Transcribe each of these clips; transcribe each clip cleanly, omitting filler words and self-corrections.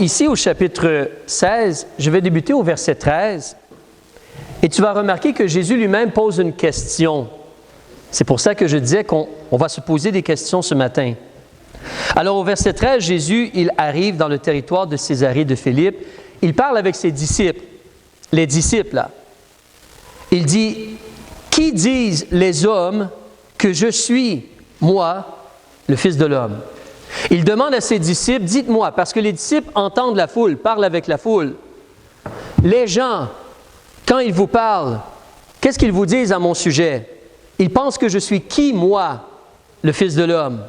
Ici, au chapitre 16, je vais débuter au verset 13, et tu vas remarquer que Jésus lui-même pose une question. C'est pour ça que je disais qu'on va se poser des questions ce matin. Alors, au verset 13, Jésus, il arrive dans le territoire de Césarée de Philippe. Il parle avec ses disciples, les disciples, là. Il dit, « Qui disent les hommes que je suis, moi, le Fils de l'homme? » Il demande à ses disciples, « Dites-moi, parce que les disciples entendent la foule, parlent avec la foule. Les gens, quand ils vous parlent, qu'est-ce qu'ils vous disent à mon sujet? Ils pensent que je suis qui, moi, le Fils de l'homme? »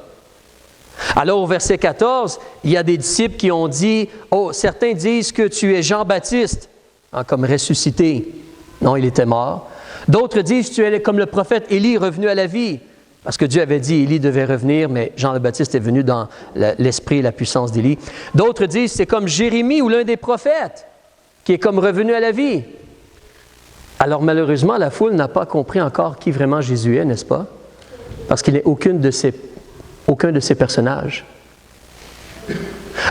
Alors, au verset 14, il y a des disciples qui ont dit, « Oh, certains disent que tu es Jean-Baptiste, comme ressuscité. » Non, il était mort. D'autres disent, « Tu es comme le prophète Élie revenu à la vie. » Parce que Dieu avait dit Élie devait revenir, mais Jean le Baptiste est venu dans l'esprit et la puissance d'Élie. D'autres disent, c'est comme Jérémie ou l'un des prophètes, qui est comme revenu à la vie. Alors malheureusement, la foule n'a pas compris encore qui vraiment Jésus est, n'est-ce pas? Parce qu'il n'est aucun de ces personnages.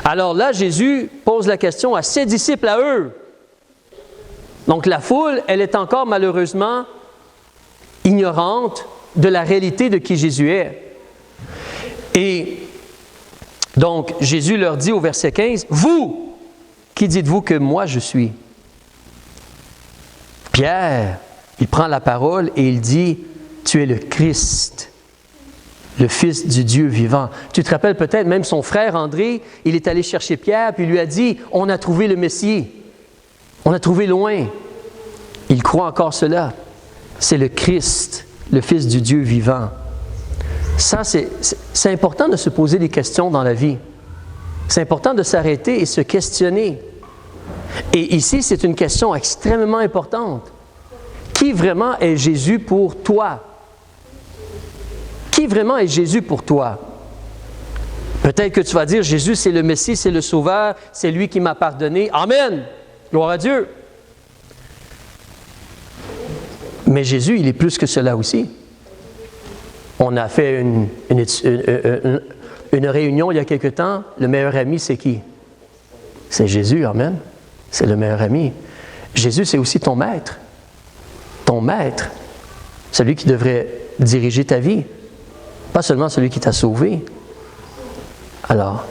Alors là, Jésus pose la question à ses disciples, à eux. Donc la foule, elle est encore malheureusement ignorante de la réalité de qui Jésus est. Et donc, Jésus leur dit au verset 15, « Vous, qui dites-vous que moi je suis? » Pierre, il prend la parole et il dit, « Tu es le Christ, le Fils du Dieu vivant. » Tu te rappelles peut-être, même son frère André, il est allé chercher Pierre, puis il lui a dit, « On a trouvé le Messie. On a trouvé loin. » Il croit encore cela. C'est le Christ, le Fils du Dieu vivant. Ça, c'est important de se poser des questions dans la vie. C'est important de s'arrêter et se questionner. Et ici, c'est une question extrêmement importante. Qui vraiment est Jésus pour toi? Qui vraiment est Jésus pour toi? Peut-être que tu vas dire, Jésus, c'est le Messie, c'est le Sauveur, c'est lui qui m'a pardonné. Amen! Gloire à Dieu! Mais Jésus, il est plus que cela aussi. On a fait une réunion il y a quelque temps. Le meilleur ami, c'est qui? C'est Jésus, amen. C'est le meilleur ami. Jésus, c'est aussi ton maître. Ton maître. Celui qui devrait diriger ta vie. Pas seulement celui qui t'a sauvé. Alors,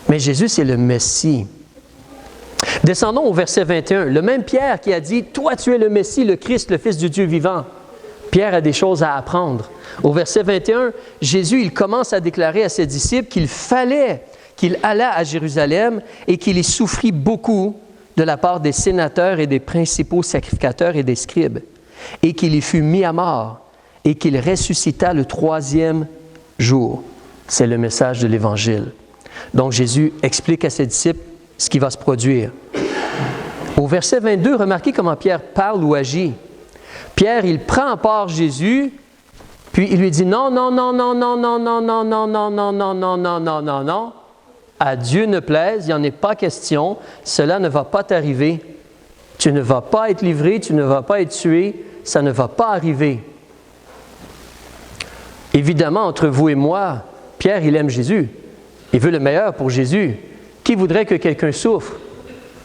mais Jésus, c'est le Messie. Descendons au verset 21. Le même Pierre qui a dit, « Toi, tu es le Messie, le Christ, le Fils du Dieu vivant. » Pierre a des choses à apprendre. Au verset 21, Jésus, il commence à déclarer à ses disciples qu'il fallait qu'il allât à Jérusalem et qu'il y souffrit beaucoup de la part des sénateurs et des principaux sacrificateurs et des scribes, et qu'il y fut mis à mort et qu'il ressuscita le 3e jour. C'est le message de l'Évangile. Donc Jésus explique à ses disciples ce qui va se produire. Au verset 22, remarquez comment Pierre parle ou agit. Pierre, il prend à part Jésus, puis il lui dit non, non, non, non, non, non, non, non, non, non, non, non, non, non, non, non, non. À Dieu ne plaise, il n'y en est pas question, cela ne va pas t'arriver. Tu ne vas pas être livré, tu ne vas pas être tué, ça ne va pas arriver. Évidemment, entre vous et moi, Pierre, il aime Jésus. Il veut le meilleur pour Jésus. Qui voudrait que quelqu'un souffre?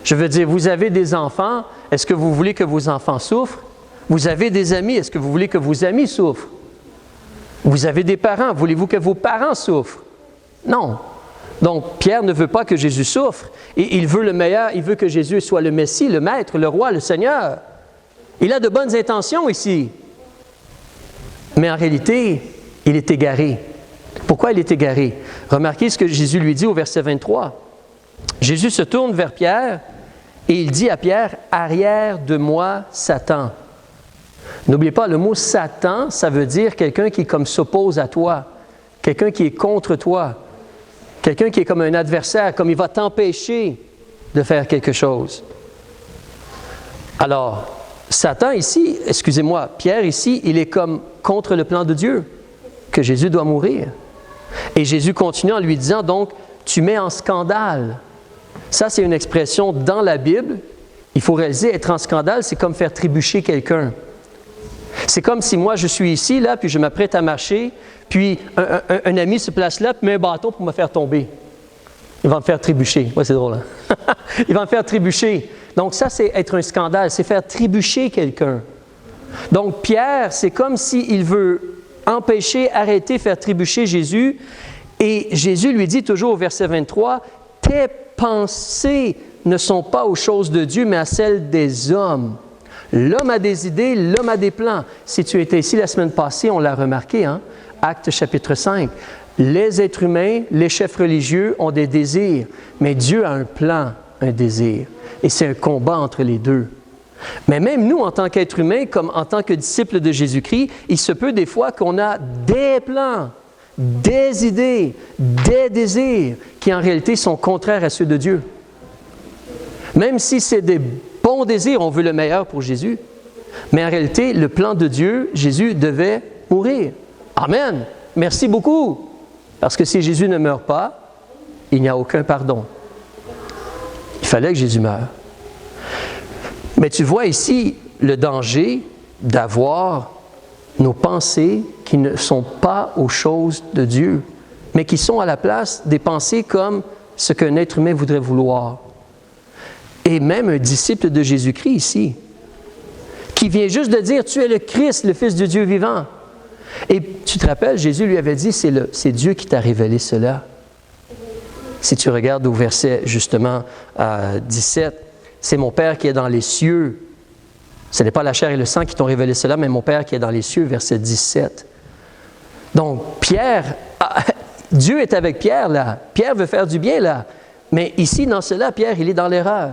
Je veux dire, vous avez des enfants, est-ce que vous voulez que vos enfants souffrent? Vous avez des amis, est-ce que vous voulez que vos amis souffrent? Vous avez des parents, voulez-vous que vos parents souffrent? Non. Donc, Pierre ne veut pas que Jésus souffre, et il veut le meilleur, il veut que Jésus soit le Messie, le Maître, le Roi, le Seigneur. Il a de bonnes intentions ici. Mais en réalité, il est égaré. Pourquoi il est égaré? Remarquez ce que Jésus lui dit au verset 23. Jésus se tourne vers Pierre et il dit à Pierre, « Arrière de moi, Satan. » N'oubliez pas, le mot « Satan », ça veut dire quelqu'un qui comme s'oppose à toi, quelqu'un qui est contre toi, quelqu'un qui est comme un adversaire, comme il va t'empêcher de faire quelque chose. Alors, Satan ici, excusez-moi, Pierre ici, il est comme contre le plan de Dieu, que Jésus doit mourir. Et Jésus continue en lui disant donc, « Tu mets en scandale. » Ça, c'est une expression dans la Bible. Il faut réaliser, être en scandale, c'est comme faire trébucher quelqu'un. C'est comme si moi, je suis ici, là, puis je m'apprête à marcher, puis un ami se place là, puis met un bâton pour me faire tomber. Il va me faire trébucher. Oui, c'est drôle, hein? Il va me faire trébucher. Donc ça, c'est être un scandale, c'est faire trébucher quelqu'un. Donc Pierre, c'est comme s'il veut empêcher, arrêter, faire trébucher Jésus. Et Jésus lui dit toujours au verset 23, « Tes pensées ne sont pas aux choses de Dieu, mais à celles des hommes. » L'homme a des idées, l'homme a des plans. Si tu étais ici la semaine passée, on l'a remarqué, hein? Actes chapitre 5. Les êtres humains, les chefs religieux ont des désirs, mais Dieu a un plan, un désir. Et c'est un combat entre les deux. Mais même nous, en tant qu'êtres humains, comme en tant que disciples de Jésus-Christ, il se peut des fois qu'on a des plans, des idées, des désirs qui en réalité sont contraires à ceux de Dieu. Même si c'est des bons désirs, on veut le meilleur pour Jésus. Mais en réalité, le plan de Dieu, Jésus devait mourir. Amen. Merci beaucoup. Parce que si Jésus ne meurt pas, il n'y a aucun pardon. Il fallait que Jésus meure. Mais tu vois ici le danger d'avoir nos pensées qui ne sont pas aux choses de Dieu, mais qui sont à la place des pensées comme ce qu'un être humain voudrait vouloir. Et même un disciple de Jésus-Christ ici, qui vient juste de dire « Tu es le Christ, le Fils de Dieu vivant ». Et tu te rappelles, Jésus lui avait dit « C'est Dieu qui t'a révélé cela ». Si tu regardes au verset justement 17, « C'est mon Père qui est dans les cieux ». Ce n'est pas la chair et le sang qui t'ont révélé cela, mais mon Père qui est dans les cieux, verset 17. Donc, Pierre, Dieu est avec Pierre là. Pierre veut faire du bien là. Mais ici, dans cela, Pierre, il est dans l'erreur.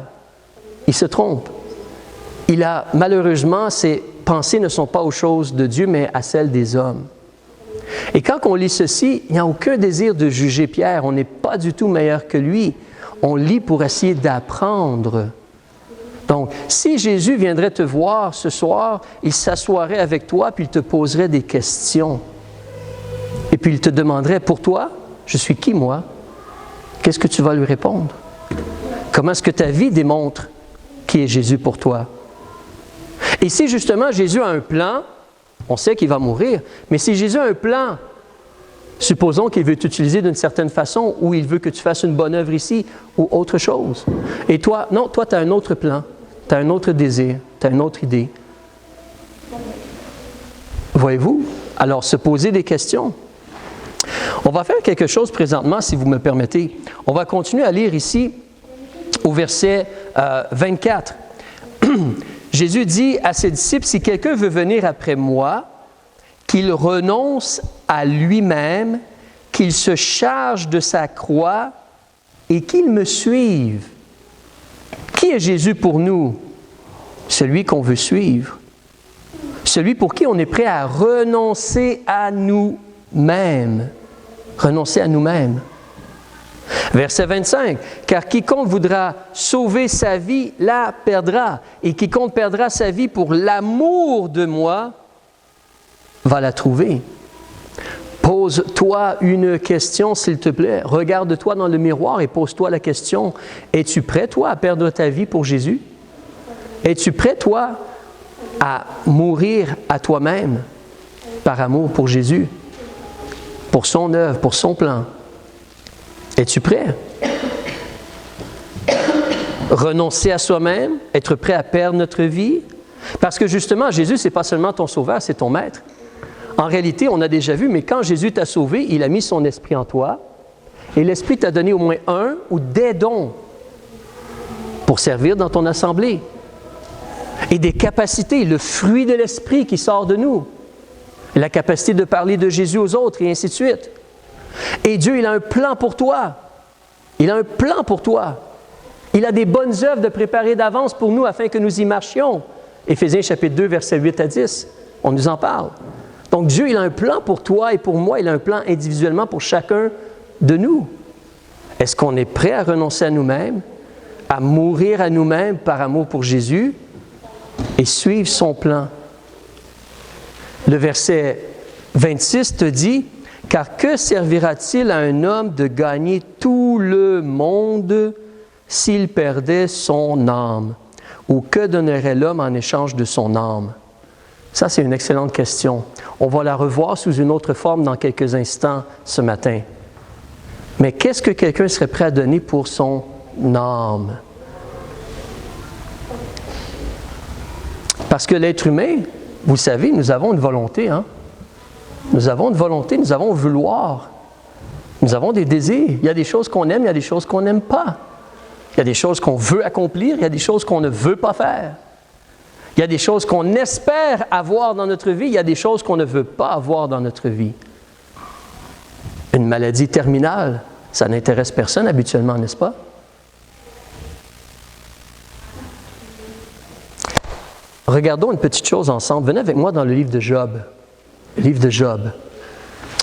Il se trompe. Malheureusement, ses pensées ne sont pas aux choses de Dieu, mais à celles des hommes. Et quand on lit ceci, il n'y a aucun désir de juger Pierre. On n'est pas du tout meilleur que lui. On lit pour essayer d'apprendre. Donc, si Jésus viendrait te voir ce soir, il s'assoirait avec toi, puis il te poserait des questions. Et puis il te demanderait, pour toi, je suis qui moi? Qu'est-ce que tu vas lui répondre? Comment est-ce que ta vie démontre qui est Jésus pour toi? Et si justement Jésus a un plan, on sait qu'il va mourir, mais si Jésus a un plan, supposons qu'il veut t'utiliser d'une certaine façon, ou il veut que tu fasses une bonne œuvre ici, ou autre chose. Et toi, non, toi tu as un autre plan, tu as un autre désir, tu as une autre idée. Voyez-vous? Alors, se poser des questions. On va faire quelque chose présentement, si vous me permettez. On va continuer à lire ici, au verset 24. Jésus dit à ses disciples, « Si quelqu'un veut venir après moi, qu'il renonce à lui-même, qu'il se charge de sa croix et qu'il me suive. » Qui est Jésus pour nous? Celui qu'on veut suivre. Celui pour qui on est prêt à renoncer à nous-mêmes. Renoncer à nous-mêmes. Verset 25. « Car quiconque voudra sauver sa vie, la perdra. Et quiconque perdra sa vie pour l'amour de moi, va la trouver. » Pose-toi une question, s'il te plaît. Regarde-toi dans le miroir et pose-toi la question. Es-tu prêt, toi, à perdre ta vie pour Jésus? Es-tu prêt, toi, à mourir à toi-même par amour pour Jésus, pour son œuvre, pour son plan? Es-tu prêt? Renoncer à soi-même, être prêt à perdre notre vie? Parce que justement, Jésus, ce n'est pas seulement ton sauveur, c'est ton maître. En réalité, on a déjà vu, mais quand Jésus t'a sauvé, il a mis son esprit en toi et l'esprit t'a donné au moins un ou des dons pour servir dans ton assemblée. Et des capacités, le fruit de l'esprit qui sort de nous. La capacité de parler de Jésus aux autres et ainsi de suite. Et Dieu, il a un plan pour toi. Il a un plan pour toi. Il a des bonnes œuvres de préparer d'avance pour nous afin que nous y marchions. Éphésiens chapitre 2, versets 8 à 10. On nous en parle. Donc Dieu, il a un plan pour toi et pour moi. Il a un plan individuellement pour chacun de nous. Est-ce qu'on est prêt à renoncer à nous-mêmes, à mourir à nous-mêmes par amour pour Jésus et suivre son plan? Le verset 26 te dit, « Car que servira-t-il à un homme de gagner tout le monde s'il perdait son âme? Ou que donnerait l'homme en échange de son âme? » Ça, c'est une excellente question. On va la revoir sous une autre forme dans quelques instants ce matin. Mais qu'est-ce que quelqu'un serait prêt à donner pour son âme? Parce que l'être humain, vous savez, nous avons une volonté, hein? Nous avons une volonté, nous avons un vouloir. Nous avons des désirs. Il y a des choses qu'on aime, il y a des choses qu'on n'aime pas. Il y a des choses qu'on veut accomplir, il y a des choses qu'on ne veut pas faire. Il y a des choses qu'on espère avoir dans notre vie, il y a des choses qu'on ne veut pas avoir dans notre vie. Une maladie terminale, ça n'intéresse personne habituellement, n'est-ce pas? Regardons une petite chose ensemble. Venez avec moi dans le livre de Job. Le livre de Job.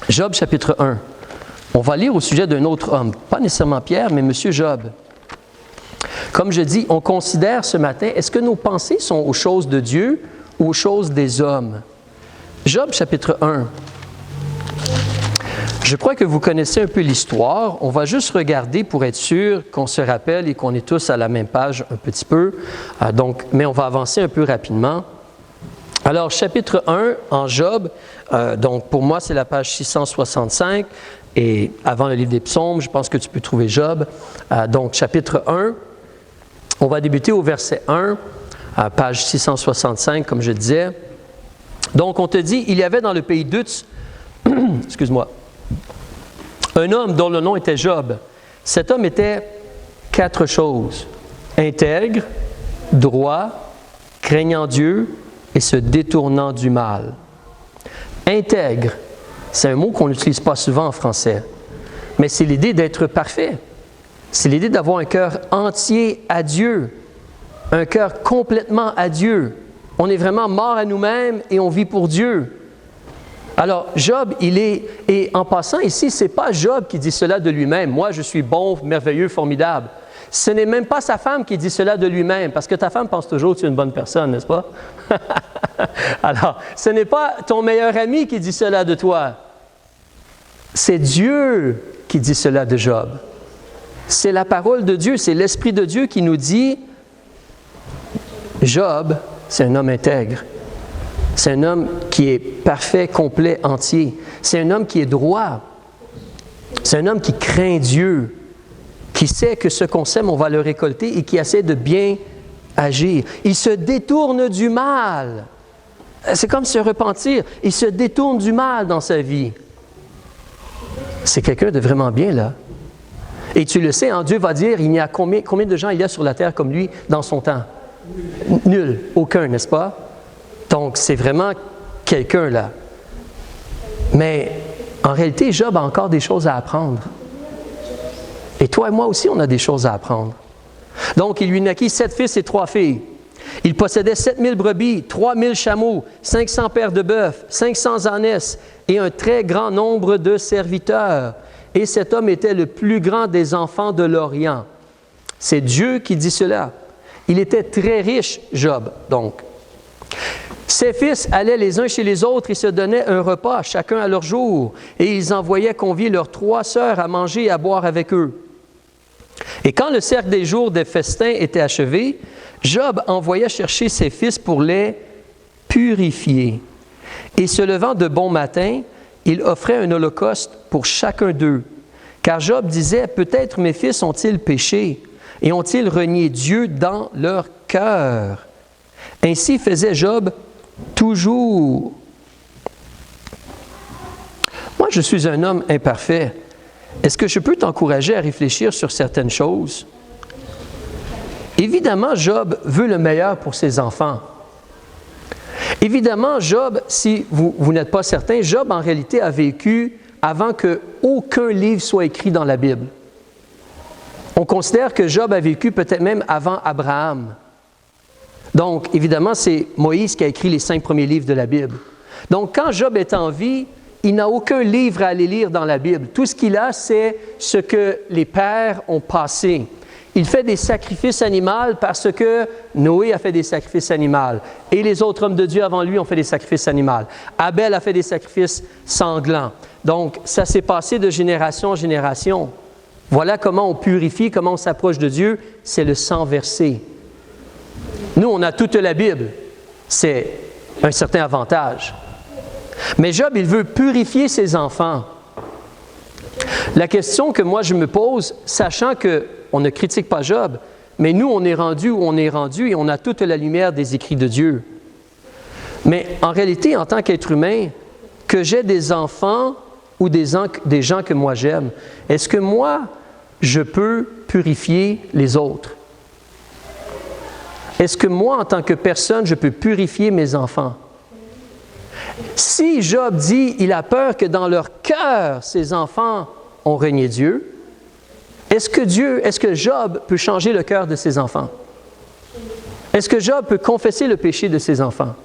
Job, chapitre 1. On va lire au sujet d'un autre homme. Pas nécessairement Pierre, mais M. Job. Comme je dis, on considère ce matin, est-ce que nos pensées sont aux choses de Dieu ou aux choses des hommes? Job, chapitre 1. Je crois que vous connaissez un peu l'histoire. On va juste regarder pour être sûr qu'on se rappelle et qu'on est tous à la même page un petit peu. Mais on va avancer un peu rapidement. Alors, chapitre 1 en Job, donc pour moi, c'est la page 665. Et avant le livre des psaumes, je pense que tu peux trouver Job. Donc, chapitre 1, on va débuter au verset 1, page 665, comme je disais. Donc, on te dit, il y avait dans le pays d'Uz, excuse-moi, un homme dont le nom était Job. Cet homme était 4 choses: intègre, droit, craignant Dieu et se détournant du mal. Intègre, c'est un mot qu'on n'utilise pas souvent en français, mais c'est l'idée d'être parfait. C'est l'idée d'avoir un cœur entier à Dieu, un cœur complètement à Dieu. On est vraiment mort à nous-mêmes et on vit pour Dieu. Alors, Job, et en passant ici, ce n'est pas Job qui dit cela de lui-même. Moi, je suis bon, merveilleux, formidable. Ce n'est même pas sa femme qui dit cela de lui-même, parce que ta femme pense toujours que tu es une bonne personne, n'est-ce pas? Alors, ce n'est pas ton meilleur ami qui dit cela de toi. C'est Dieu qui dit cela de Job. C'est la parole de Dieu, c'est l'Esprit de Dieu qui nous dit, Job, c'est un homme intègre. C'est un homme qui est parfait, complet, entier. C'est un homme qui est droit. C'est un homme qui craint Dieu, qui sait que ce qu'on sème, on va le récolter et qui essaie de bien agir. Il se détourne du mal. C'est comme se repentir. Il se détourne du mal dans sa vie. C'est quelqu'un de vraiment bien, là. Et tu le sais, hein, Dieu va dire, il y a combien de gens il y a sur la terre comme lui dans son temps? Nul, aucun, n'est-ce pas? Donc, c'est vraiment quelqu'un, là. Mais, en réalité, Job a encore des choses à apprendre. Et toi et moi aussi, on a des choses à apprendre. Donc, il lui naquit 7 fils et 3 filles. Il possédait 7000 brebis, 3000 chameaux, 500 paires de bœufs, 500 ânesses et un très grand nombre de serviteurs. Et cet homme était le plus grand des enfants de l'Orient. C'est Dieu qui dit cela. Il était très riche, Job, donc. Ses fils allaient les uns chez les autres et se donnaient un repas, chacun à leur jour, et ils envoyaient convier leurs 3 sœurs à manger et à boire avec eux. Et quand le cercle des jours des festins était achevé, Job envoya chercher ses fils pour les purifier. Et se levant de bon matin, il offrait un holocauste pour chacun d'eux. Car Job disait, peut-être mes fils ont-ils péché et ont-ils renié Dieu dans leur cœur? Ainsi faisait Job toujours. Moi, je suis un homme imparfait. Est-ce que je peux t'encourager à réfléchir sur certaines choses? Évidemment, Job veut le meilleur pour ses enfants. Évidemment, Job, si vous n'êtes pas certain, Job en réalité a vécu avant qu'aucun livre soit écrit dans la Bible. On considère que Job a vécu peut-être même avant Abraham. Donc, évidemment, c'est Moïse qui a écrit les 5 premiers livres de la Bible. Donc, quand Job est en vie, il n'a aucun livre à aller lire dans la Bible. Tout ce qu'il a, c'est ce que les pères ont passé. Il fait des sacrifices animaux parce que Noé a fait des sacrifices animaux. Et les autres hommes de Dieu avant lui ont fait des sacrifices animaux. Abel a fait des sacrifices sanglants. Donc, ça s'est passé de génération en génération. Voilà comment on purifie, comment on s'approche de Dieu. C'est le sang versé. Nous, on a toute la Bible. C'est un certain avantage. Mais Job, il veut purifier ses enfants. La question que moi je me pose, sachant qu'on ne critique pas Job, mais nous on est rendu où on est rendu et on a toute la lumière des écrits de Dieu. Mais en réalité, en tant qu'être humain, que j'ai des enfants ou des gens que moi j'aime, est-ce que moi, je peux purifier les autres? Est-ce que moi, en tant que personne, je peux purifier mes enfants? Si Job dit, il a peur que dans leur cœur, ses enfants ont renié Dieu, est-ce que Job peut changer le cœur de ses enfants? Est-ce que Job peut confesser le péché de ses enfants?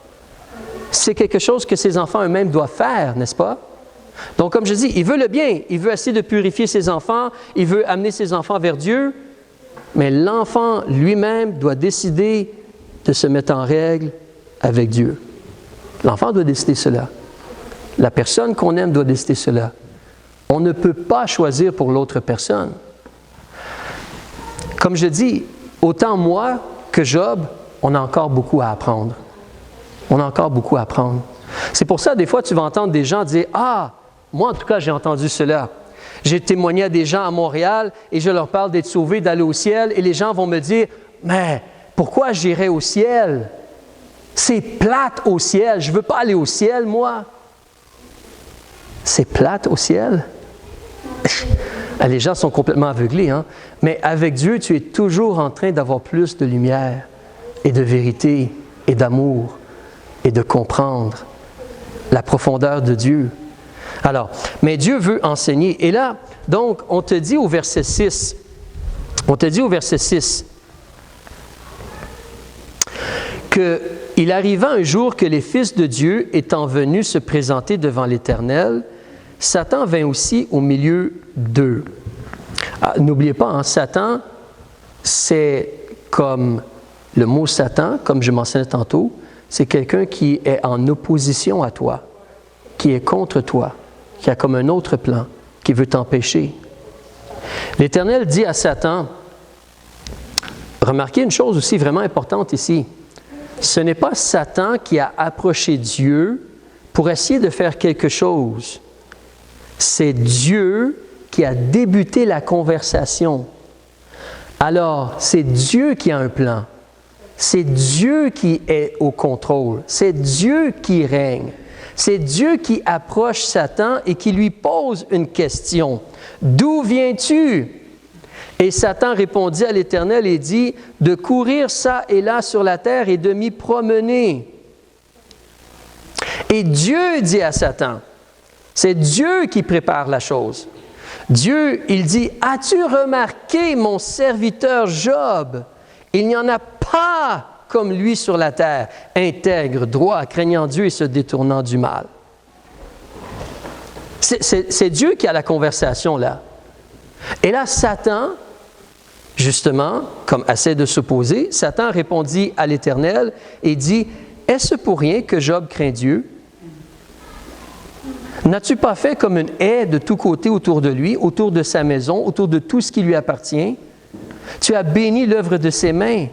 C'est quelque chose que ses enfants eux-mêmes doivent faire, n'est-ce pas? Donc, comme je dis, il veut le bien, il veut essayer de purifier ses enfants, il veut amener ses enfants vers Dieu, mais l'enfant lui-même doit décider de se mettre en règle avec Dieu. L'enfant doit décider cela. La personne qu'on aime doit décider cela. On ne peut pas choisir pour l'autre personne. Comme je dis, autant moi que Job, on a encore beaucoup à apprendre. On a encore beaucoup à apprendre. C'est pour ça, des fois, tu vas entendre des gens dire « Ah, moi en tout cas, j'ai entendu cela. J'ai témoigné à des gens à Montréal et je leur parle d'être sauvés, d'aller au ciel et les gens vont me dire « Mais pourquoi j'irai au ciel? C'est plate au ciel. Je ne veux pas aller au ciel, moi. » C'est plate au ciel? Les gens sont complètement aveuglés, hein? Mais avec Dieu, tu es toujours en train d'avoir plus de lumière et de vérité et d'amour et de comprendre la profondeur de Dieu. Alors, mais Dieu veut enseigner. Et là, donc, on te dit au verset 6, qu'il arriva un jour que les fils de Dieu étant venus se présenter devant l'Éternel, Satan vint aussi au milieu d'eux. Ah, n'oubliez pas, hein, Satan, c'est comme le mot Satan, comme je mentionnais tantôt, c'est quelqu'un qui est en opposition à toi, qui est contre toi, qui a comme un autre plan, qui veut t'empêcher. L'Éternel dit à Satan, remarquez une chose aussi vraiment importante ici, ce n'est pas Satan qui a approché Dieu pour essayer de faire quelque chose. C'est Dieu qui a débuté la conversation. Alors, c'est Dieu qui a un plan. C'est Dieu qui est au contrôle. C'est Dieu qui règne. C'est Dieu qui approche Satan et qui lui pose une question. « D'où viens-tu? » Et Satan répondit à l'Éternel et dit, « De courir ça et là sur la terre et de m'y promener. » Et Dieu dit à Satan, c'est Dieu qui prépare la chose. Dieu, il dit, « As-tu remarqué mon serviteur Job? Il n'y en a pas comme lui sur la terre, intègre, droit, craignant Dieu et se détournant du mal. » C'est Dieu qui a la conversation là. Et là, Satan, justement, comme essaie de s'opposer, Satan répondit à l'Éternel et dit, « Est-ce pour rien que Job craint Dieu? N'as-tu pas fait comme une haie de tous côtés autour de lui, autour de sa maison, autour de tout ce qui lui appartient? Tu as béni l'œuvre de ses mains,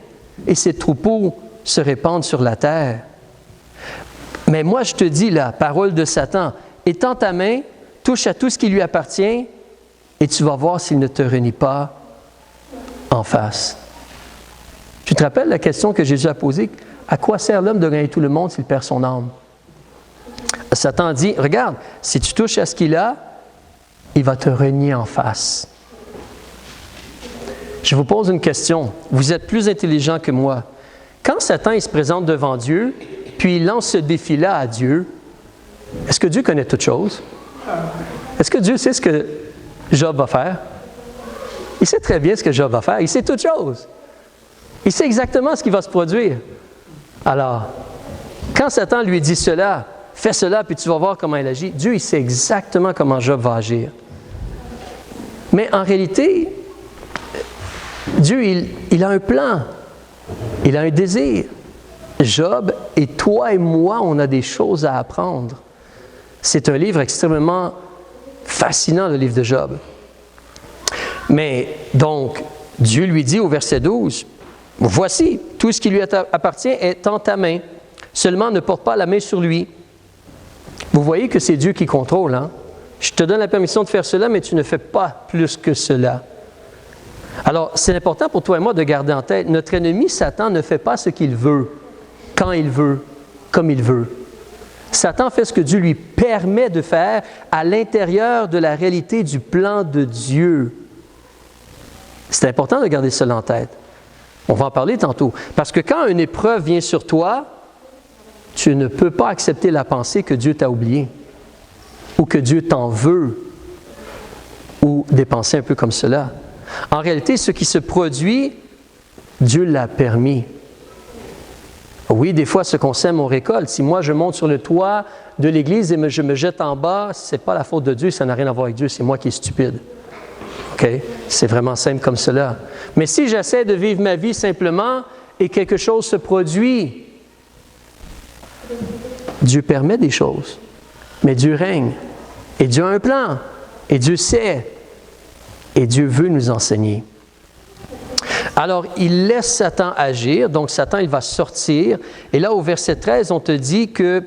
et ses troupeaux se répandent sur la terre. Mais moi, je te dis la parole de Satan, étends ta main, touche à tout ce qui lui appartient, et tu vas voir s'il ne te renie pas en face. » Tu te rappelles la question que Jésus a posée? À quoi sert l'homme de gagner tout le monde s'il perd son âme? Satan dit, regarde, si tu touches à ce qu'il a, il va te renier en face. Je vous pose une question. Vous êtes plus intelligent que moi. Quand Satan il se présente devant Dieu, puis il lance ce défi-là à Dieu, est-ce que Dieu connaît toutes choses? Est-ce que Dieu sait ce que Job va faire? Il sait très bien ce que Job va faire. Il sait toutes choses. Il sait exactement ce qui va se produire. Alors, quand Satan lui dit cela, fais cela, puis tu vas voir comment il agit, Dieu, il sait exactement comment Job va agir. Mais en réalité, Dieu, il a un plan. Il a un désir. Job et toi et moi, on a des choses à apprendre. C'est un livre extrêmement fascinant, le livre de Job. Mais donc, Dieu lui dit au verset 12, « Voici, tout ce qui lui appartient est en ta main. Seulement ne porte pas la main sur lui. » Vous voyez que c'est Dieu qui contrôle, hein? Je te donne la permission de faire cela, mais tu ne fais pas plus que cela. Alors, c'est important pour toi et moi de garder en tête, notre ennemi, Satan, ne fait pas ce qu'il veut, quand il veut, comme il veut. Satan fait ce que Dieu lui permet de faire à l'intérieur de la réalité du plan de Dieu. C'est important de garder cela en tête. On va en parler tantôt. Parce que quand une épreuve vient sur toi, tu ne peux pas accepter la pensée que Dieu t'a oublié ou que Dieu t'en veut ou des pensées un peu comme cela. En réalité, ce qui se produit, Dieu l'a permis. Oui, des fois, ce qu'on sème, on récolte. Si moi, je monte sur le toit de l'Église et je me jette en bas, ce n'est pas la faute de Dieu, ça n'a rien à voir avec Dieu, c'est moi qui est stupide. OK? C'est vraiment simple comme cela. Mais si j'essaie de vivre ma vie simplement et quelque chose se produit, Dieu permet des choses, mais Dieu règne. Et Dieu a un plan. Et Dieu sait. Et Dieu veut nous enseigner. Alors, il laisse Satan agir. Donc, Satan, il va sortir. Et là, au verset 13, on te dit que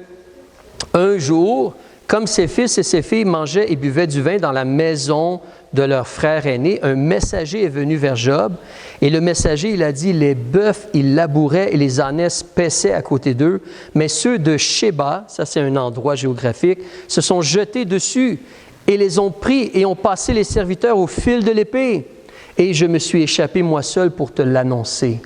un jour, comme ses fils et ses filles mangeaient et buvaient du vin dans la maison de leur frère aîné, un messager est venu vers Job. Et le messager, il a dit, les bœufs, ils labouraient et les ânesses paissaient à côté d'eux. Mais ceux de Sheba, ça c'est un endroit géographique, se sont jetés dessus et les ont pris et ont passé les serviteurs au fil de l'épée. Et je me suis échappé moi seul pour te l'annoncer.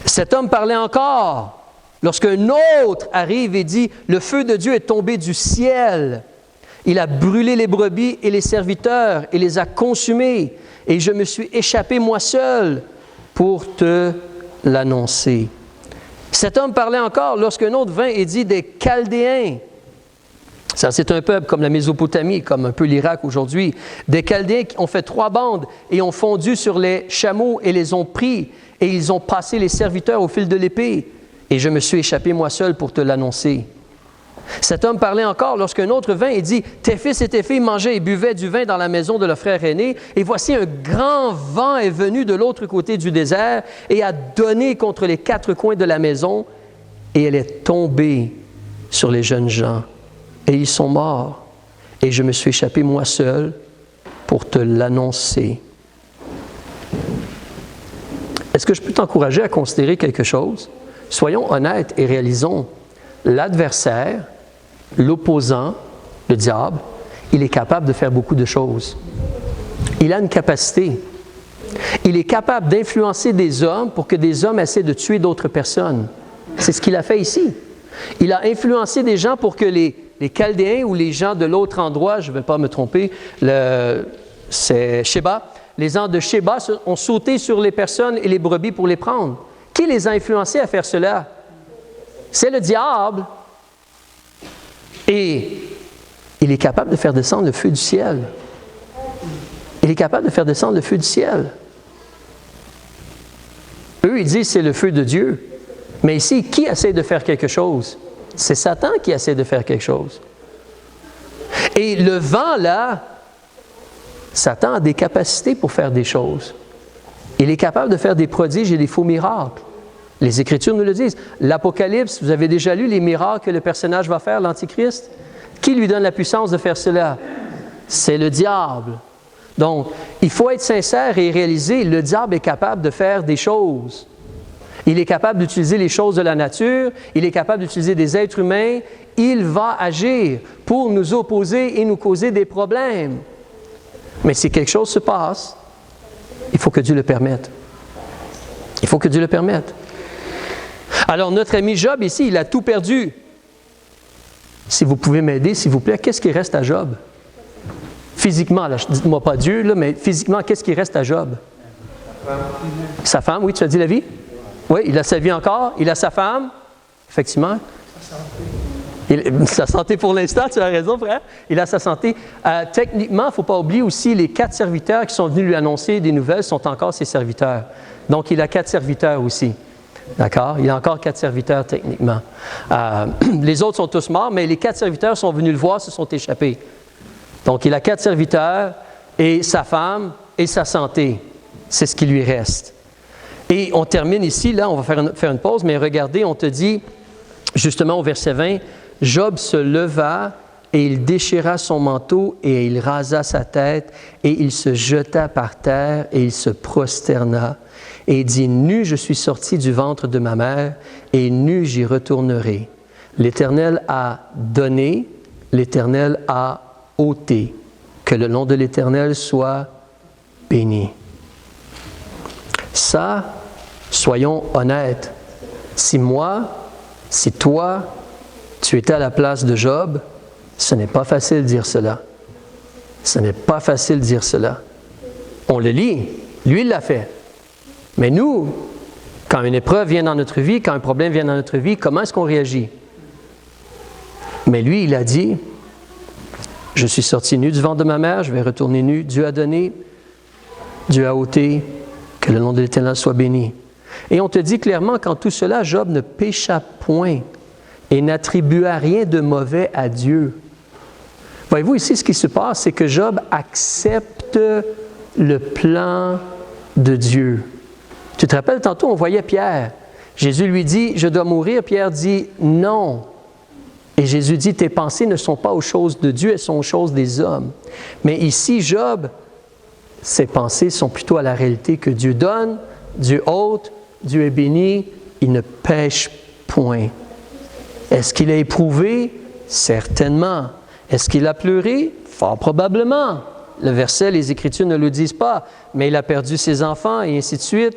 Cet homme parlait encore lorsqu'un autre arrive et dit, le feu de Dieu est tombé du ciel. Il a brûlé les brebis et les serviteurs et les a consumés. Et je me suis échappé moi seul pour te l'annoncer. Cet homme parlait encore lorsqu'un autre vint et dit, des Chaldéens. Ça, c'est un peuple comme la Mésopotamie, comme un peu l'Irak aujourd'hui. Des Chaldéens qui ont fait 3 bandes et ont fondu sur les chameaux et les ont pris. Et ils ont passé les serviteurs au fil de l'épée. Et je me suis échappé moi seul pour te l'annoncer. Cet homme parlait encore lorsqu'un autre vint et dit, tes fils et tes filles mangeaient et buvaient du vin dans la maison de leur frère aîné. Et voici un grand vent est venu de l'autre côté du désert et a donné contre les 4 coins de la maison. Et elle est tombée sur les jeunes gens. Et ils sont morts. Et je me suis échappé moi seul pour te l'annoncer. Est-ce que je peux t'encourager à considérer quelque chose? Soyons honnêtes et réalisons. L'adversaire, l'opposant, le diable, il est capable de faire beaucoup de choses. Il a une capacité. Il est capable d'influencer des hommes pour que des hommes essaient de tuer d'autres personnes. C'est ce qu'il a fait ici. Il a influencé des gens pour que les Chaldéens ou les gens de l'autre endroit, je ne vais pas me tromper, c'est Sheba, les gens de Sheba ont sauté sur les personnes et les brebis pour les prendre. Qui les a influencés à faire cela? C'est le diable. Et il est capable de faire descendre le feu du ciel. Il est capable de faire descendre le feu du ciel. Eux, ils disent c'est le feu de Dieu. Mais ici, qui essaie de faire quelque chose? C'est Satan qui essaie de faire quelque chose. Et le vent, là, Satan a des capacités pour faire des choses. Il est capable de faire des prodiges et des faux miracles. Les Écritures nous le disent. L'Apocalypse, vous avez déjà lu les miracles que le personnage va faire, l'Antichrist? Qui lui donne la puissance de faire cela? C'est le diable. Donc, il faut être sincère et réaliser, le diable est capable de faire des choses. Il est capable d'utiliser les choses de la nature, il est capable d'utiliser des êtres humains, il va agir pour nous opposer et nous causer des problèmes. Mais si quelque chose se passe, il faut que Dieu le permette. Il faut que Dieu le permette. Alors, notre ami Job, ici, il a tout perdu. Si vous pouvez m'aider, s'il vous plaît, qu'est-ce qui reste à Job? Physiquement, là, dites-moi pas Dieu, là, mais physiquement, qu'est-ce qui reste à Job? Sa femme, oui, tu as dit la vie? Oui, il a sa vie encore, il a sa femme, effectivement. Sa santé pour l'instant, tu as raison, frère. Il a sa santé. Techniquement, il ne faut pas oublier aussi, les 4 serviteurs qui sont venus lui annoncer des nouvelles sont encore ses serviteurs. Donc, il a 4 serviteurs aussi. D'accord? Il a encore 4 serviteurs techniquement. Les autres sont tous morts, mais les 4 serviteurs sont venus le voir, se sont échappés. Donc, il a 4 serviteurs et sa femme et sa santé. C'est ce qui lui reste. Et on termine ici, là, on va faire une pause, mais regardez, on te dit, justement au verset 20, Job se leva et il déchira son manteau, et il rasa sa tête, et il se jeta par terre, et il se prosterna, et il dit, « Nu je suis sorti du ventre de ma mère, et nu j'y retournerai. L'Éternel a donné, l'Éternel a ôté. Que le nom de l'Éternel soit béni. » Ça, soyons honnêtes. Si moi, si toi, tu étais à la place de Job, ce n'est pas facile de dire cela. Ce n'est pas facile de dire cela. On le lit. Lui, il l'a fait. Mais nous, quand une épreuve vient dans notre vie, quand un problème vient dans notre vie, comment est-ce qu'on réagit? Mais lui, il a dit, « Je suis sorti nu du ventre de ma mère, je vais retourner nu. Dieu a donné, Dieu a ôté, que le nom de l'Éternel soit béni. » Et on te dit clairement qu'en tout cela, Job ne pécha point et n'attribua rien de mauvais à Dieu. Voyez-vous, ici, ce qui se passe, c'est que Job accepte le plan de Dieu. Tu te rappelles, tantôt, on voyait Pierre. Jésus lui dit, « Je dois mourir. » Pierre dit, « Non. » Et Jésus dit, « Tes pensées ne sont pas aux choses de Dieu, elles sont aux choses des hommes. » Mais ici, Job, ses pensées sont plutôt à la réalité que Dieu donne, Dieu ôte, Dieu est béni, il ne pêche point. Est-ce qu'il a éprouvé? Certainement. Est-ce qu'il a pleuré? Fort probablement. Le verset, les Écritures ne le disent pas, mais il a perdu ses enfants et ainsi de suite.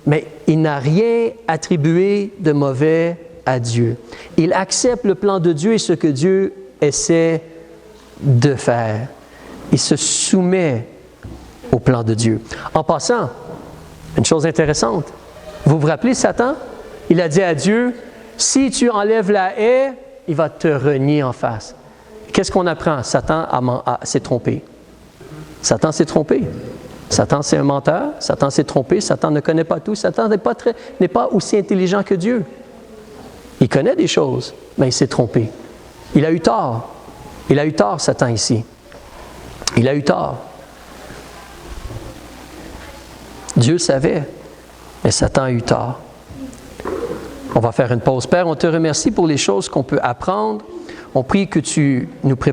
Mais il n'a rien attribué de mauvais à Dieu. Il accepte le plan de Dieu et ce que Dieu essaie de faire. Il se soumet au plan de Dieu. En passant, une chose intéressante, vous vous rappelez Satan? Il a dit à Dieu, si tu enlèves la haie, il va te renier en face. Qu'est-ce qu'on apprend? Satan s'est trompé. Satan s'est trompé. Satan, c'est un menteur. Satan s'est trompé. Satan ne connaît pas tout. Satan n'est pas aussi intelligent que Dieu. Il connaît des choses, mais il s'est trompé. Il a eu tort. Il a eu tort, Satan, ici. Il a eu tort. Dieu savait, mais Satan a eu tort. On va faire une pause. Père, on te remercie pour les choses qu'on peut apprendre. On prie que tu nous prépares